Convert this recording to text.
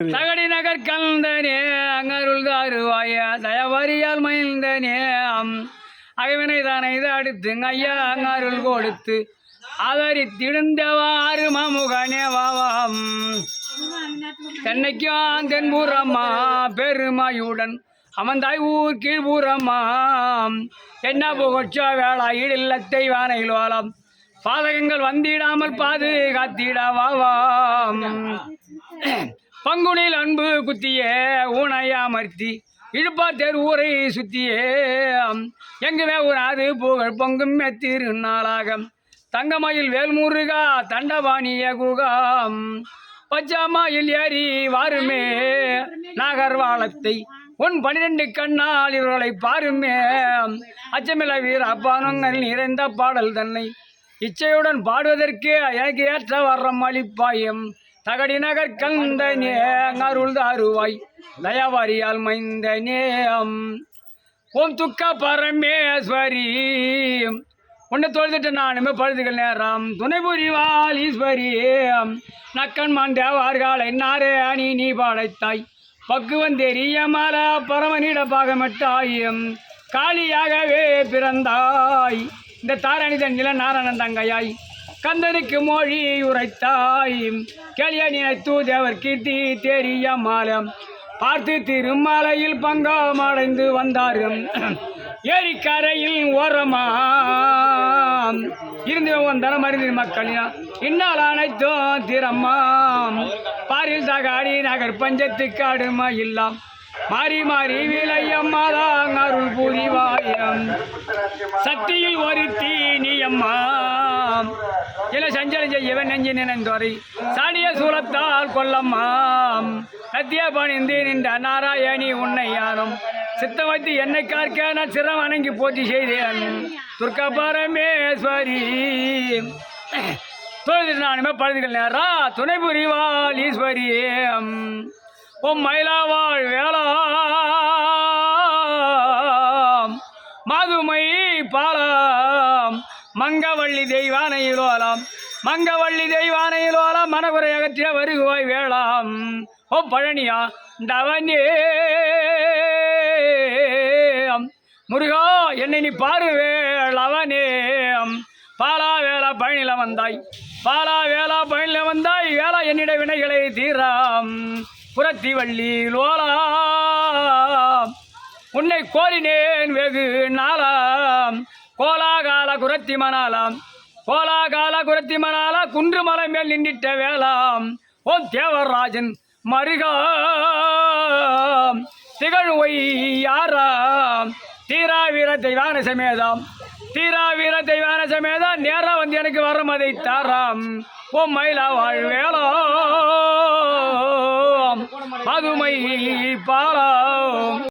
தகடி நகர் கந்தனே அங்கருள் தாருவாய தயவரியால் மகிழ்ந்தனே அகவினை தானே இதை அடுத்து ஐயா அங்கருள் கொடுத்து ஆதரித்திடுந்தவாறு மாமுகனே வாவாம் தென்னைக்கும் தென்பூரம்மா பெருமாயுடன் அமந்தாய் ஊர் கீழ்பூரம்மா என்ன புகழ்ச்சோ வேளா இல்லத்தை வானையில் வாழாம் பாதகங்கள் வந்திடாமல் பாதுகாத்திட வாவாம் பங்குனில் அன்பு குத்தியே ஊனையாமர்த்தி இழுப்பா தேர் ஊரை சுத்தியே எங்குமே ஊராது புகழ் பொங்கும் திருநாளாக தங்கமயில் வேல்முருகா தண்டபாணிய குகாம் பச்சாமாயில் ஏறி வாருமே நாகர்வாளத்தை உன் 12 கண்ணால் இவர்களை பாருமே அச்சமில்ல வீர அப்பானங்கள் நிறைந்த பாடல் தன்னை இச்சையுடன் பாடுவதற்கு எனக்கு ஏற்ற வர்றம் அளிப்பாயம் தகடி நகர் கந்தனே அருள் தாருவாய் தயவாரியால் மைந்தனே ஓம் துக்க பரமேஸ்வரி ஒன்று தொழுதுட்டு நானுமே பழுதுகள் நேரம் துணை புரிவாள் ஈஸ்வரி நக்கன்மான் தேவார்காலை நாரே அணி நீ பாடைத்தாய் பக்குவன் தெரிய மால பரமனிட பாகமட்டாயும் காளியாகவே பிறந்தாய் இந்த தாரணிதன் நில நாராயணன் தங்கையாய் கந்தனுக்கு மொழி உரைத்தாய் கேளிய நினைத்து தேவர் கீர்த்தி தெரிய மாலம் பார்த்து திருமலையில் பங்கம் அடைந்து வந்தார்கள் ஏரிக்கரையில் ஓரமா இருந்து வந்தனம் அறிந்து மக்களினா இந்நாள் அனைத்தும் திறம்மாம் பாரில் தகாடி நகர் பஞ்சத்துக்கு அடுமா இல்லாம் மாறி மாறி விளையம்மாதான் அருள் புரிவாயம் சக்தியில் ஒருத்தி நீ அம்மா இல சஞ்சலம் செய்யவன் நெஞ்சு நினைந்தோரை சாடிய சூலத்தால் கொல்லம்மாம் சத்திய பணிந்து நின்ற நாராயணி உன்னை யாரும் சித்த வைத்து என்னை கார்க்க நான் சிரம் வணங்கி போற்றி செய்தேன் துர்க்க பரமேஸ்வரி தொழுது நானுமே பழுதுகள் நேரா துணை புரிவாள் ஈஸ்வரி ஓம் மயிலாவாள் வேளா மாதுமை பாலாம் மங்கவள்ளி தெய்வானையிலோலாம் மங்கவள்ளி தெய்வானையிலோலாம் மனகுறை அகற்றிய வருகுவாய் வேளாம் ஓம் பழனியா டவனே முருகா என்னை நீ பாருவேள் அவனே பாலா வேளா பழனில வந்தாய் பாலா வேளா பழனில வந்தாய் வேளா என்னிட வினைகளை தீராம் புரத்தி வள்ளி லோலா உன்னை கோரினேன் வெகு நாளாம் கோலாகால குரத்தி மணாலாம் கோலாகால குரத்தி மணாலா குன்று மலை மேல் நின்றிட்ட வேளாம் ஓம் தேவராஜன் மருகா திகழ்வை யாராம் தீரா வீர தெய்வான சமேதாம் தீரா வீர தெய்வான சமேதம் நேரம் வந்து எனக்கு வரும் அதை தாராம் ஓம் மயிலா வாழ் வேளா மதுமை பாலாம்